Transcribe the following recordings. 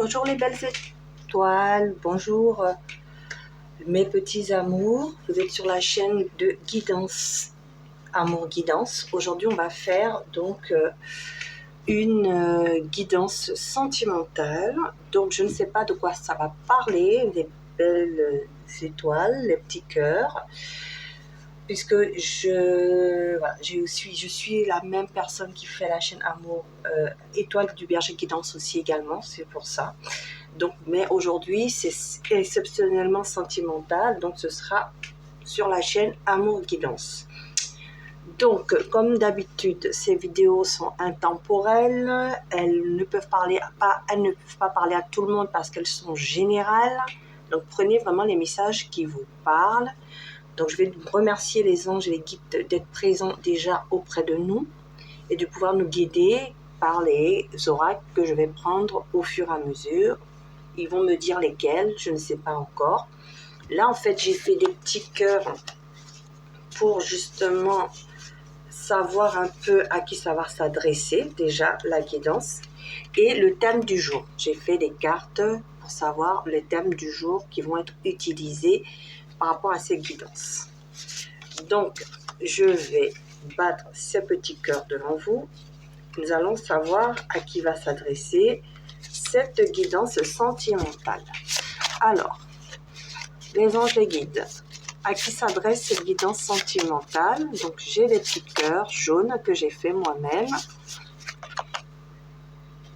Bonjour les belles étoiles, bonjour mes petits amours. Vous êtes sur la chaîne de Guidance, Amour Guidance. Aujourd'hui, on va faire donc une guidance sentimentale. Donc, je ne sais pas de quoi ça va parler, les belles étoiles, les petits cœurs. Puisque je suis la même personne qui fait la chaîne Amour Étoile du Berger Guidance aussi également, c'est pour ça. Donc, mais aujourd'hui, c'est exceptionnellement sentimental, donc ce sera sur la chaîne Amour Guidance. Donc, comme d'habitude, ces vidéos sont intemporelles, elles ne peuvent pas parler à tout le monde parce qu'elles sont générales. Donc, prenez vraiment les messages qui vous parlent. Donc, je vais remercier les anges et les guides d'être présents déjà auprès de nous et de pouvoir nous guider par les oracles que je vais prendre au fur et à mesure. Ils vont me dire lesquels, je ne sais pas encore. Là, en fait, j'ai fait des petits cœurs pour justement savoir un peu à qui ça va s'adresser, déjà la guidance. Et le thème du jour. J'ai fait des cartes pour savoir les thèmes du jour qui vont être utilisés par rapport à ces guidances. Donc, je vais battre ces petits cœurs devant vous. Nous allons savoir à qui va s'adresser cette guidance sentimentale. Alors, les anges les guides, à qui s'adresse cette guidance sentimentale? Donc, j'ai des petits cœurs jaunes que j'ai fait moi-même.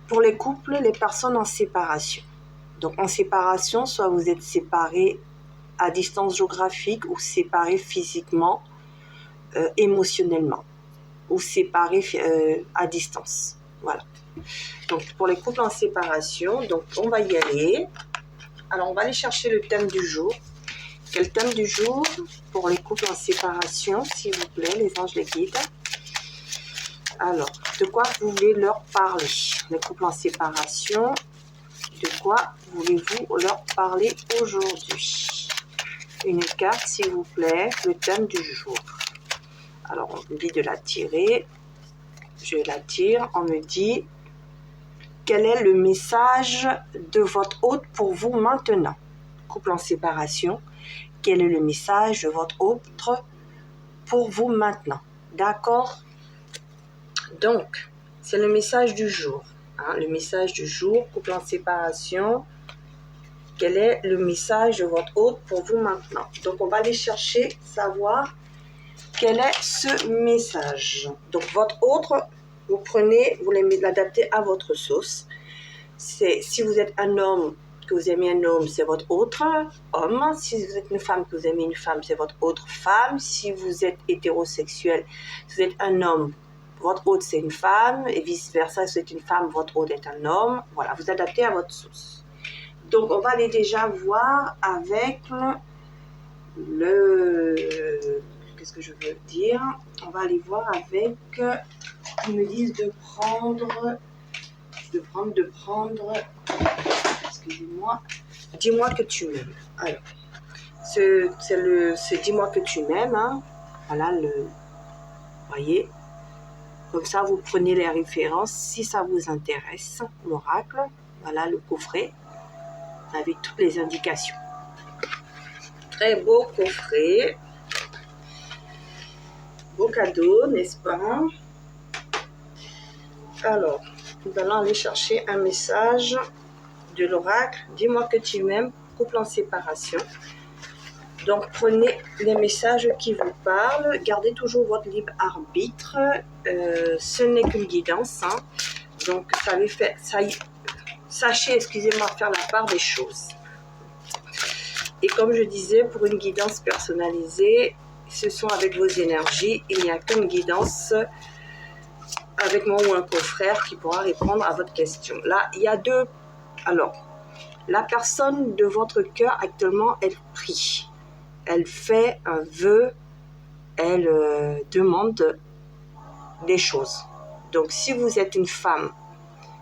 Pour les couples, les personnes en séparation. Donc, en séparation, soit vous êtes séparés à distance géographique ou séparés physiquement, émotionnellement, ou séparés à distance. Voilà. Donc, pour les couples en séparation, donc on va y aller. Alors, on va aller chercher le thème du jour. Quel thème du jour pour les couples en séparation, s'il vous plaît, les anges les guides? Alors, de quoi vous voulez leur parler? Les couples en séparation, de quoi voulez-vous leur parler aujourd'hui? Une carte, s'il vous plaît, le thème du jour. Alors, on me dit de la tirer. Je la tire. On me dit, quel est le message de votre hôte pour vous maintenant? Couple en séparation, quel est le message de votre hôte pour vous maintenant? D'accord? Donc, c'est le message du jour. Hein, le message du jour, couple en séparation. Quel est le message de votre hôte pour vous maintenant? Donc, on va aller chercher, savoir quel est ce message. Donc, votre hôte, vous prenez, vous l'adaptez à votre sauce. Si vous êtes un homme, que vous aimez un homme, c'est votre autre homme. Si vous êtes une femme, que vous aimez une femme, c'est votre autre femme. Si vous êtes hétérosexuel, si vous êtes un homme, votre hôte c'est une femme, et vice-versa, si vous êtes une femme, votre hôte est un homme. Voilà, vous adaptez à votre sauce. Donc, on va aller déjà voir avec qu'est-ce que je veux dire? On va aller voir avec, ils me disent de prendre, excusez-moi, dis-moi que tu m'aimes. Alors, c'est dis-moi que tu m'aimes, hein. Voilà, voyez, comme ça vous prenez les références si ça vous intéresse, l'oracle, voilà le coffret, avec toutes les indications. Très beau coffret, beau cadeau, n'est-ce pas? Alors, nous allons aller chercher un message de l'oracle. Dis-moi que tu m'aimes, couple en séparation. Donc, prenez les messages qui vous parlent. Gardez toujours votre libre arbitre. Ce n'est qu'une guidance. Hein. Donc, sachez, excusez-moi, faire la part des choses. Et comme je disais, pour une guidance personnalisée, ce sont avec vos énergies. Il n'y a qu'une guidance avec moi ou un confrère qui pourra répondre à votre question. Là, il y a deux. Alors, la personne de votre cœur actuellement, elle prie. Elle fait un vœu, elle demande des choses. Donc, si vous êtes une femme,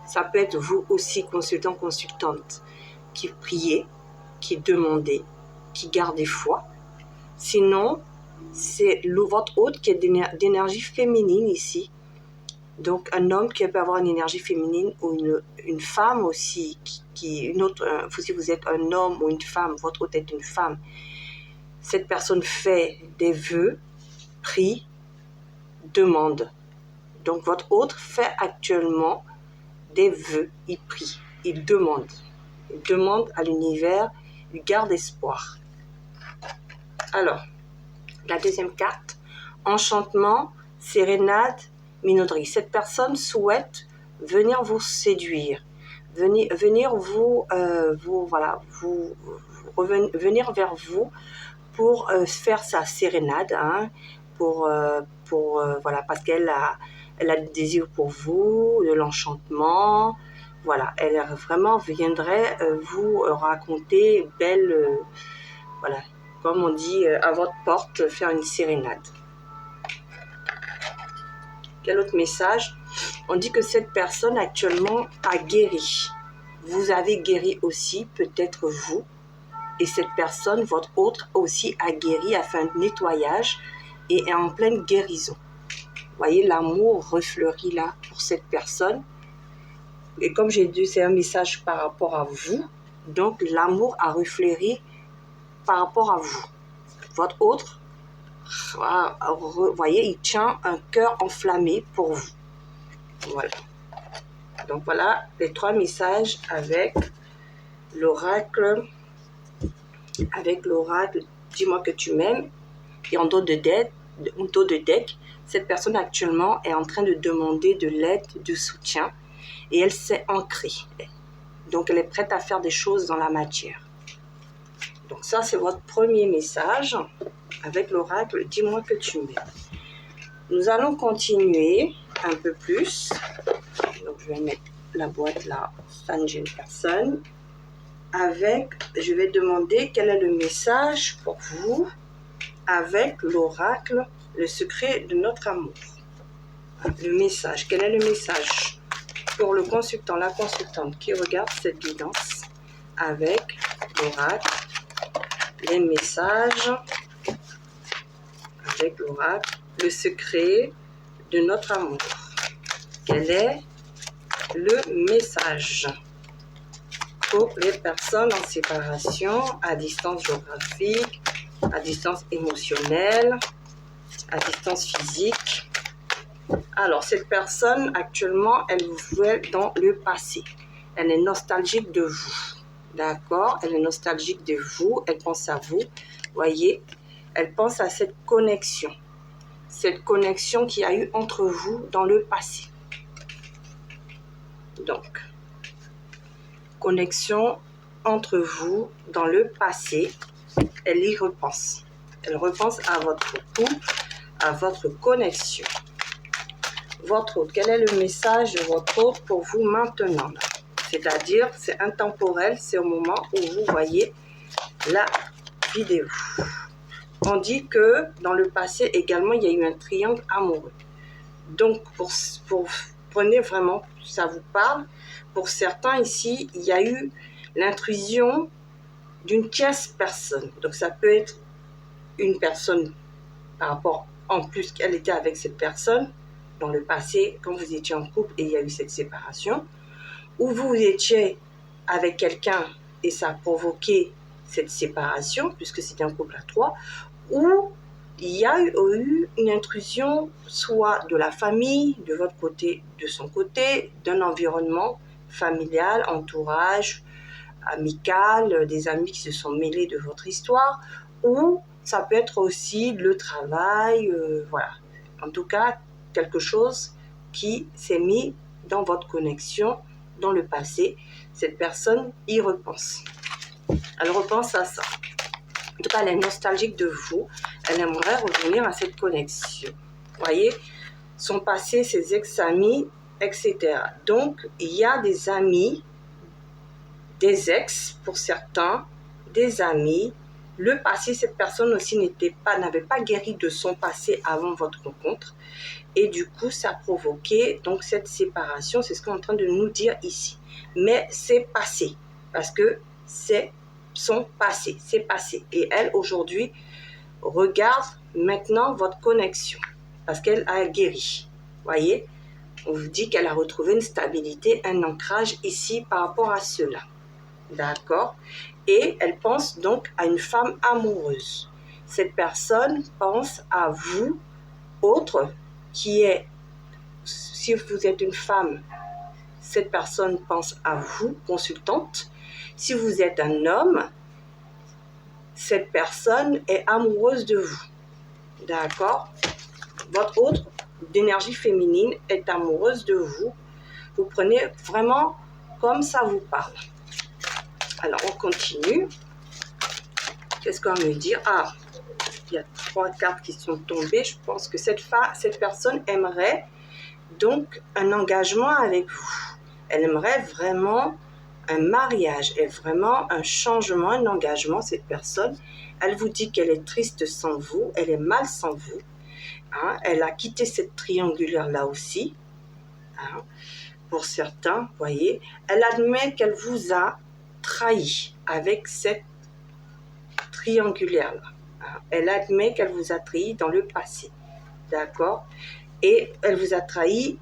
ça peut être vous aussi, consultant, consultante, qui priez, qui demandez, qui gardez foi. Sinon, c'est votre hôte qui est d'énergie féminine ici, Donc un homme qui peut avoir une énergie féminine ou une femme aussi, si vous êtes un homme ou une femme, votre hôte est une femme, cette personne fait des vœux, prie, demande. Donc votre hôte fait actuellement des vœux, il prie, il demande. Il demande à l'univers, il garde espoir. Alors, la deuxième carte, enchantement, sérénade, minauderie. Cette personne souhaite venir vous séduire, venir vers vous pour faire sa sérénade, hein, parce qu'elle a du désir pour vous, de l'enchantement. Voilà, elle vraiment viendrait vous raconter belle, comme on dit, à votre porte, faire une sérénade. Quel autre message? On dit que cette personne actuellement a guéri. Vous avez guéri aussi, peut-être vous. Et cette personne, votre autre, aussi a guéri, a fait un nettoyage et est en pleine guérison. Vous voyez, l'amour refleurit là pour cette personne. Et comme j'ai dit, c'est un message par rapport à vous. Donc, l'amour a refleuri par rapport à vous. Votre autre, vous voyez, il tient un cœur enflammé pour vous. Voilà. Donc, voilà les 3 messages avec l'oracle. Dis-moi que tu m'aimes. Et en dos de deck, cette personne actuellement est en train de demander de l'aide, du soutien. Et elle s'est ancrée. Donc, elle est prête à faire des choses dans la matière. Donc, ça, c'est votre premier message avec l'oracle. Dis-moi que tu m'aimes. Nous allons continuer un peu plus. Donc, je vais mettre la boîte là. Ça ne gêne personne. Je vais demander quel est le message pour vous avec l'oracle, le secret de notre amour. Le message. Quel est le message pour le consultant, la consultante qui regarde cette guidance avec l'oracle, les messages avec l'oracle, le secret de notre amour. Quel est le message pour les personnes en séparation, à distance géographique, à distance émotionnelle, à distance physique? Alors, cette personne, actuellement, elle vous voit dans le passé. Elle est nostalgique de vous. D'accord? Elle est nostalgique de vous. Elle pense à vous. Voyez? Elle pense à cette connexion. Cette connexion qu'il y a eu entre vous dans le passé. Donc, connexion entre vous dans le passé. Elle y repense. Elle repense à votre couple, à votre connexion. Votre hôte, quel est le message de votre hôte pour vous maintenant? C'est-à-dire, c'est intemporel, c'est au moment où vous voyez la vidéo. On dit que dans le passé également, il y a eu un triangle amoureux. Donc, prenez vraiment, ça vous parle. Pour certains ici, il y a eu l'intrusion d'une tierce personne. Donc, ça peut être une personne par rapport, en plus qu'elle était avec cette personne, dans le passé, quand vous étiez en couple et il y a eu cette séparation, ou vous étiez avec quelqu'un et ça a provoqué cette séparation, puisque c'était un couple à 3, ou il y a eu une intrusion, soit de la famille, de votre côté, de son côté, d'un environnement familial, entourage, amical, des amis qui se sont mêlés de votre histoire, ou ça peut être aussi le travail, voilà. En tout cas, quelque chose qui s'est mis dans votre connexion dans le passé. Cette personne y repense. Elle repense à ça. En tout cas, elle est nostalgique de vous. Elle aimerait revenir à cette connexion. Vous voyez, son passé, ses ex-amis, etc. Donc, il y a des amis, des ex pour certains, des amis. Le passé, cette personne aussi n'avait pas guéri de son passé avant votre rencontre. Et du coup, ça a provoqué donc cette séparation. C'est ce qu'on est en train de nous dire ici. Mais c'est passé. Parce que c'est son passé. C'est passé. Et elle, aujourd'hui, regarde maintenant votre connexion. Parce qu'elle a guéri. Voyez? On vous dit qu'elle a retrouvé une stabilité, un ancrage ici par rapport à cela. D'accord? Et elle pense donc à une femme amoureuse. Cette personne pense à vous, autre, qui est, si vous êtes une femme, cette personne pense à vous, consultante. Si vous êtes un homme, cette personne est amoureuse de vous. D'accord? Votre autre d'énergie féminine est amoureuse de vous. Vous prenez vraiment comme ça vous parle. Alors, on continue. Qu'est-ce qu'on va me dire? Ah, il y a 3 cartes qui sont tombées. Je pense que cette personne aimerait donc un engagement avec vous. Elle aimerait vraiment un mariage, et vraiment un changement, un engagement, cette personne. Elle vous dit qu'elle est triste sans vous, elle est mal sans vous. Hein, elle a quitté cette triangulaire-là aussi. Hein, pour certains, voyez. Elle admet qu'elle vous a trahi avec cette triangulaire-là. Hein, elle admet qu'elle vous a trahi dans le passé. D'accord? Et elle vous a trahi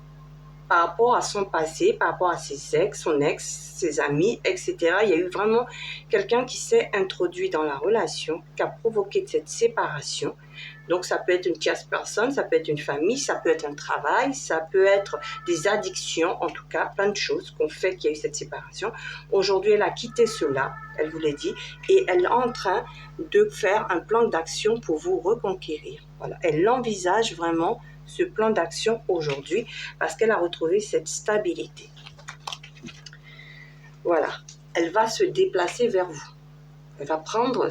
par rapport à son passé, par rapport à ses ex, son ex, ses amis, etc. Il y a eu vraiment quelqu'un qui s'est introduit dans la relation, qui a provoqué cette séparation. Donc, ça peut être une tierce personne, ça peut être une famille, ça peut être un travail, ça peut être des addictions, en tout cas, plein de choses qu'on fait qu'il y a eu cette séparation. Aujourd'hui, elle a quitté cela, elle vous l'a dit, et elle est en train de faire un plan d'action pour vous reconquérir. Voilà, elle envisage vraiment ce plan d'action aujourd'hui parce qu'elle a retrouvé cette stabilité. Voilà, elle va se déplacer vers vous. Elle va prendre,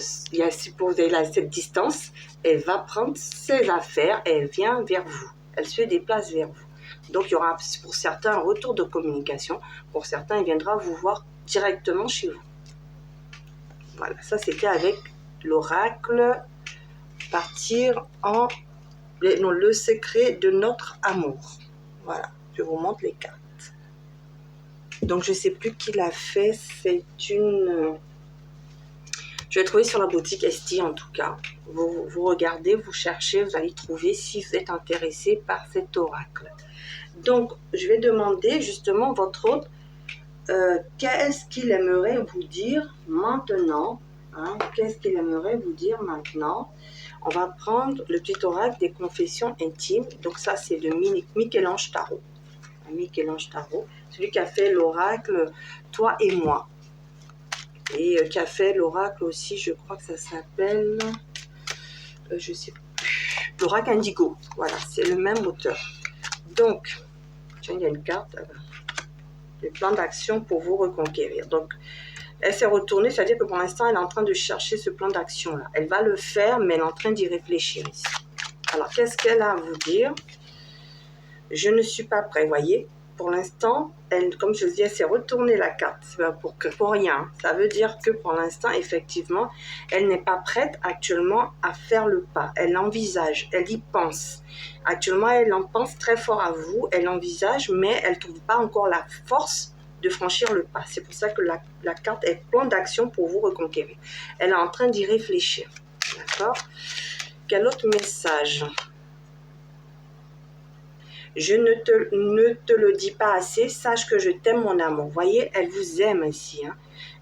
pour cette distance, elle va prendre ses affaires et elle vient vers vous. Elle se déplace vers vous. Donc, il y aura pour certains un retour de communication. Pour certains, il viendra vous voir directement chez vous. Voilà, ça c'était avec l'oracle partir en le secret de notre amour. Voilà, je vous montre les cartes. Donc, je ne sais plus qui l'a fait. C'est une... Je vais trouver sur la boutique Esti en tout cas. Vous regardez, vous cherchez, vous allez trouver si vous êtes intéressé par cet oracle. Donc, je vais demander justement votre hôte, qu'est-ce qu'il aimerait vous dire maintenant, hein? Qu'est-ce qu'il aimerait vous dire maintenant? On va prendre le petit oracle des confessions intimes. Donc ça, c'est de Michel-Ange Tarot. Michel-Ange Tarot, celui qui a fait l'oracle « Toi et moi ». Et qui a fait l'oracle aussi, je crois que ça s'appelle, je sais plus, l'oracle Indigo. Voilà, c'est le même auteur. Donc, tiens, il y a une carte, le plan d'action pour vous reconquérir. Donc, elle s'est retournée, c'est-à-dire que pour l'instant, elle est en train de chercher ce plan d'action-là. Elle va le faire, mais elle est en train d'y réfléchir ici. Alors, qu'est-ce qu'elle a à vous dire? Je ne suis pas prêt, voyez. Pour l'instant, comme je vous dis, elle s'est retournée la carte. C'est pas pour rien. Ça veut dire que pour l'instant, effectivement, elle n'est pas prête actuellement à faire le pas. Elle envisage, elle y pense. Actuellement, elle en pense très fort à vous. Elle envisage, mais elle ne trouve pas encore la force de franchir le pas. C'est pour ça que la carte est plan d'action pour vous reconquérir. Elle est en train d'y réfléchir. D'accord? Quel autre message? Je ne te le dis pas assez, sache que je t'aime mon amour. Vous voyez, elle vous aime ici. Hein.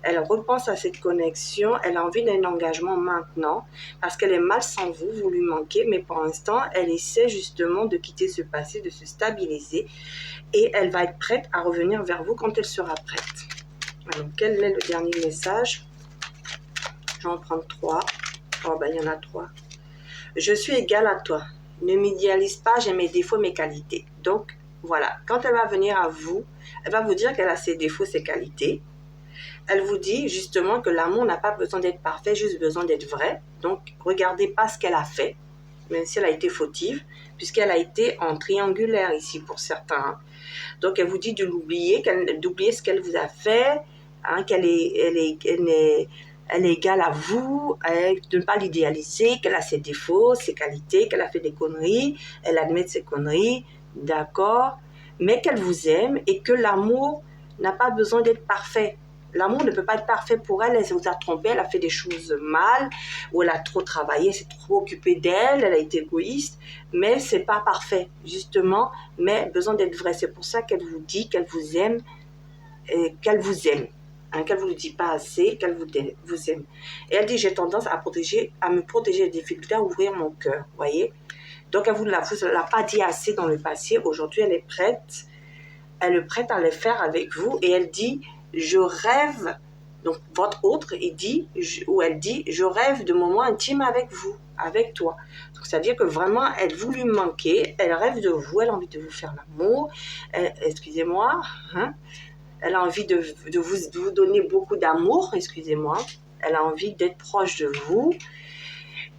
Elle repense à cette connexion, elle a envie d'un engagement maintenant, parce qu'elle est mal sans vous, vous lui manquez, mais pour l'instant, elle essaie justement de quitter ce passé, de se stabiliser, et elle va être prête à revenir vers vous quand elle sera prête. Alors, quel est le dernier message? Je vais en prendre 3. Oh, ben, il y en a 3. Je suis égale à toi. Ne m'idéalise pas, j'ai mes défauts, mes qualités. Donc, voilà. Quand elle va venir à vous, elle va vous dire qu'elle a ses défauts, ses qualités. Elle vous dit justement que l'amour n'a pas besoin d'être parfait, juste besoin d'être vrai. Donc, regardez pas ce qu'elle a fait, même si elle a été fautive, puisqu'elle a été en triangulaire ici pour certains. Donc, elle vous dit de l'oublier, d'oublier ce qu'elle vous a fait, hein, qu'elle est égale à vous, de ne pas l'idéaliser, qu'elle a ses défauts, ses qualités, qu'elle a fait des conneries, elle admet ses conneries, d'accord, mais qu'elle vous aime et que l'amour n'a pas besoin d'être parfait. L'amour ne peut pas être parfait pour elle. Elle vous a trompé, elle a fait des choses mal, ou elle a trop travaillé, elle s'est trop occupée d'elle, elle a été égoïste, mais c'est pas parfait, justement, mais besoin d'être vrai. C'est pour ça qu'elle vous dit qu'elle vous aime, qu'elle vous aime. Hein, qu'elle ne vous le dit pas assez, qu'elle vous aime. Et elle dit, j'ai tendance à me protéger des difficultés, à ouvrir mon cœur, voyez. Donc, elle ne vous l'a pas dit assez dans le passé. Aujourd'hui, elle est prête à le faire avec vous. Et elle dit, je rêve, donc votre autre, elle dit, je rêve de moments intimes avec vous, avec toi. C'est-à-dire que vraiment, elle vous lui manquez, elle rêve de vous, elle a envie de vous faire l'amour. Excusez-moi, hein, elle a envie de vous donner beaucoup d'amour, excusez-moi. Elle a envie d'être proche de vous.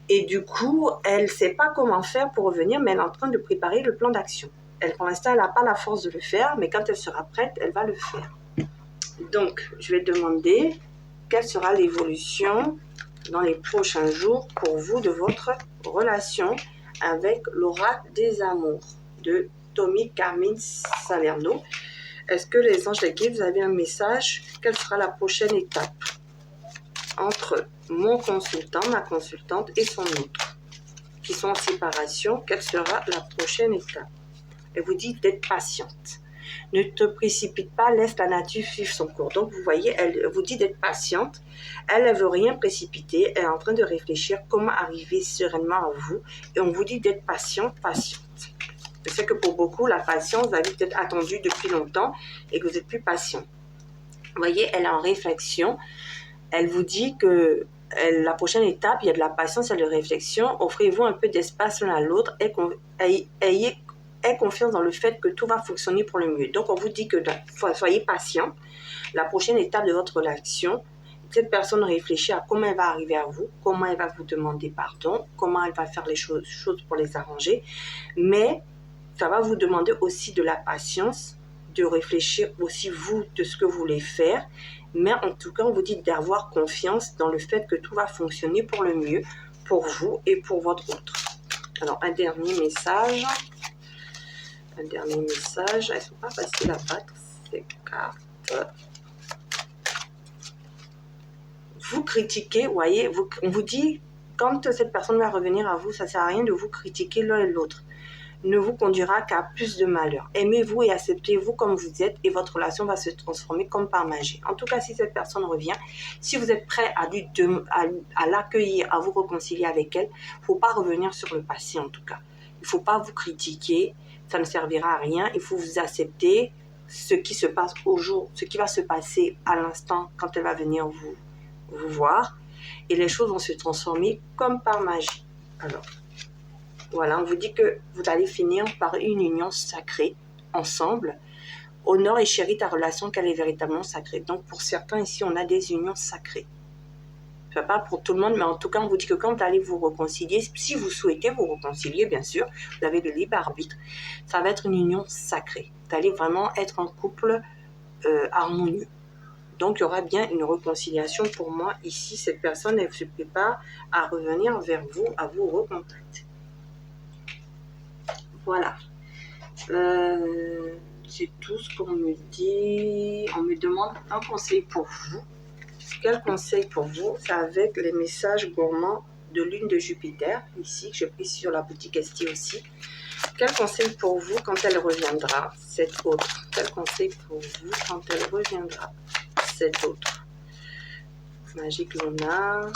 Et du coup, elle ne sait pas comment faire pour revenir, mais elle est en train de préparer le plan d'action. Pour l'instant, elle n'a pas la force de le faire, mais quand elle sera prête, elle va le faire. Donc, je vais demander quelle sera l'évolution dans les prochains jours pour vous de votre relation avec l'oracle des amours de Tommy Carmine Salerno. Est-ce que les anges des guides, vous avez un message? Quelle sera la prochaine étape entre mon consultant, ma consultante et son autre qui sont en séparation? Quelle sera la prochaine étape? Elle vous dit d'être patiente. Ne te précipite pas, laisse la nature suivre son cours. Donc, vous voyez, elle vous dit d'être patiente. Elle ne veut rien précipiter. Elle est en train de réfléchir comment arriver sereinement à vous. Et on vous dit d'être patiente. Je sais que pour beaucoup, la patience, vous avez peut-être attendu depuis longtemps et que vous n'êtes plus patient. Vous voyez, elle est en réflexion. Elle vous dit que la prochaine étape, il y a de la patience et de réflexion. Offrez-vous un peu d'espace l'un à l'autre et ayez confiance dans le fait que tout va fonctionner pour le mieux. Donc, on vous dit que soyez patient. La prochaine étape de votre relation, cette personne réfléchit à comment elle va arriver à vous, comment elle va vous demander pardon, comment elle va faire les choses pour les arranger. Mais ça va vous demander aussi de la patience, de réfléchir aussi vous de ce que vous voulez faire. Mais en tout cas, on vous dit d'avoir confiance dans le fait que tout va fonctionner pour le mieux, pour vous et pour votre autre. Alors, un dernier message. Elles ne sont pas faciles à battre, ces cartes. Vous critiquez, vous voyez, on vous dit, quand cette personne va revenir à vous, ça ne sert à rien de vous critiquer l'un et l'autre. Ne vous conduira qu'à plus de malheur. Aimez-vous et acceptez-vous comme vous êtes et votre relation va se transformer comme par magie. En tout cas, si cette personne revient, si vous êtes prêt à l'accueillir, à vous réconcilier avec elle, il ne faut pas revenir sur le passé en tout cas. Il ne faut pas vous critiquer. Ça ne servira à rien. Il faut vous accepter ce qui se passe au jour, ce qui va se passer à l'instant quand elle va venir vous voir. Et les choses vont se transformer comme par magie. Alors, voilà, on vous dit que vous allez finir par une union sacrée ensemble. Honore et chéris ta relation qu'elle est véritablement sacrée. Donc, pour certains ici, on a des unions sacrées. Pas pour tout le monde, mais en tout cas, on vous dit que quand vous allez vous réconcilier, si vous souhaitez vous réconcilier, bien sûr, vous avez le libre arbitre, ça va être une union sacrée. Vous allez vraiment être un couple harmonieux. Donc, il y aura bien une réconciliation pour moi ici. Cette personne, elle se prépare à revenir vers vous, à vous recontacter. Voilà. C'est tout ce qu'on me dit. On me demande un conseil pour vous. Quel conseil pour vous? C'est avec les messages gourmands de lune de Jupiter, ici, que j'ai pris sur la boutique Esti aussi. Quel conseil pour vous quand elle reviendra, cette autre? Quel conseil pour vous quand elle reviendra, cette autre? Magique Luna.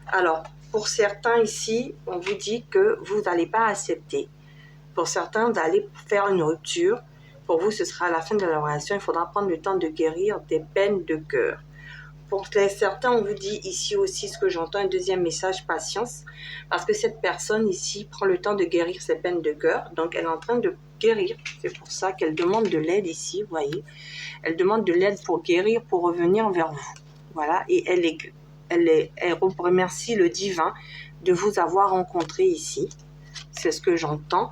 Alors, pour certains ici, on vous dit que vous n'allez pas accepter. Pour certains, vous allez faire une rupture. Pour vous, ce sera la fin de la relation. Il faudra prendre le temps de guérir des peines de cœur. Pour certains, on vous dit ici aussi ce que j'entends, un deuxième message, patience. Parce que cette personne ici prend le temps de guérir ses peines de cœur. Donc, elle est en train de guérir. C'est pour ça qu'elle demande de l'aide ici, vous voyez. Elle demande de l'aide pour guérir, pour revenir vers vous. Voilà. Et elle remercie le divin de vous avoir rencontré ici. C'est ce que j'entends.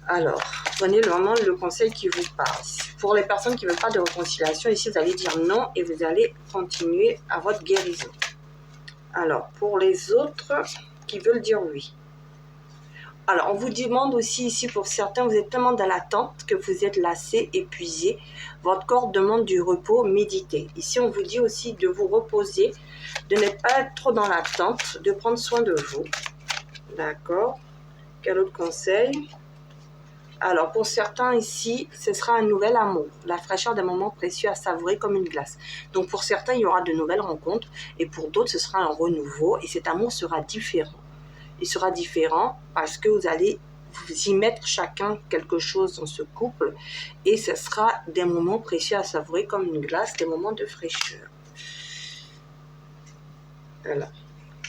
Alors, prenez vraiment le conseil qui vous passe. Pour les personnes qui ne veulent pas de réconciliation, ici, vous allez dire non et vous allez continuer à votre guérison. Alors, pour les autres qui veulent dire oui. Alors, on vous demande aussi ici, pour certains, vous êtes tellement dans l'attente que vous êtes lassé, épuisé. Votre corps demande du repos, méditez. Ici, on vous dit aussi de vous reposer, de ne pas être trop dans l'attente, de prendre soin de vous. D'accord. Quel autre conseil? Alors, pour certains ici, ce sera un nouvel amour, la fraîcheur d'un moment précieux à savourer comme une glace. Donc, pour certains, il y aura de nouvelles rencontres, et pour d'autres, ce sera un renouveau, et cet amour sera différent. Il sera différent parce que vous allez vous y mettre chacun quelque chose dans ce couple, et ce sera des moments précieux à savourer comme une glace, des moments de fraîcheur. Voilà.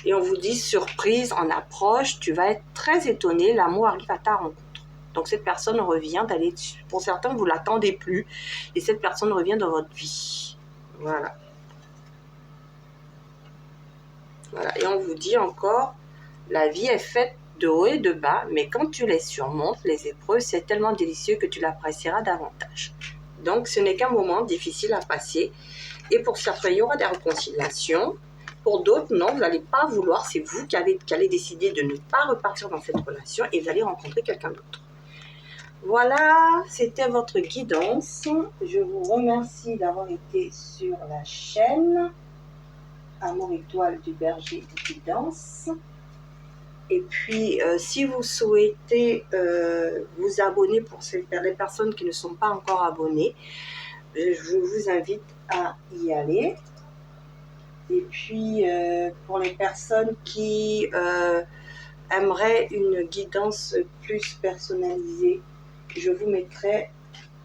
Et on vous dit, surprise en approche, tu vas être très étonné, l'amour arrive à ta rencontre. Donc cette personne revient d'aller, pour certains vous l'attendez plus, et cette personne revient dans votre vie. Voilà. Voilà. Et on vous dit encore, la vie est faite de haut et de bas, mais quand tu les surmontes, les épreuves, c'est tellement délicieux que tu l'apprécieras davantage. Donc ce n'est qu'un moment difficile à passer, et pour certains il y aura des réconciliations. Pour d'autres, non, vous n'allez pas vouloir, c'est vous qui allez décider de ne pas repartir dans cette relation, et vous allez rencontrer quelqu'un d'autre. Voilà, c'était votre guidance. Je vous remercie d'avoir été sur la chaîne Amour Étoile du Berger Guidance. Et puis, si vous souhaitez vous abonner pour les personnes qui ne sont pas encore abonnées, je vous invite à y aller. Et puis, pour les personnes qui aimeraient une guidance plus personnalisée, je vous mettrai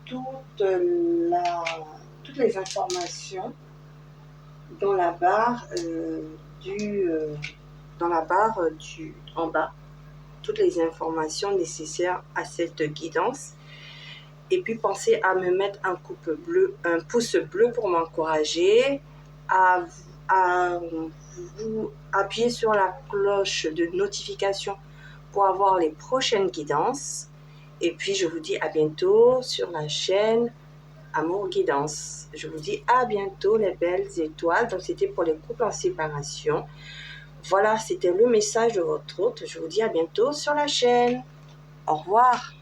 toutes les informations dans la barre en bas, toutes les informations nécessaires à cette guidance. Et puis pensez à me mettre un pouce bleu pour m'encourager, à vous appuyer sur la cloche de notification pour avoir les prochaines guidances. Et puis, je vous dis à bientôt sur la chaîne Amour Guidance. Je vous dis à bientôt, les belles étoiles. Donc, c'était pour les couples en séparation. Voilà, c'était le message de votre hôte. Je vous dis à bientôt sur la chaîne. Au revoir.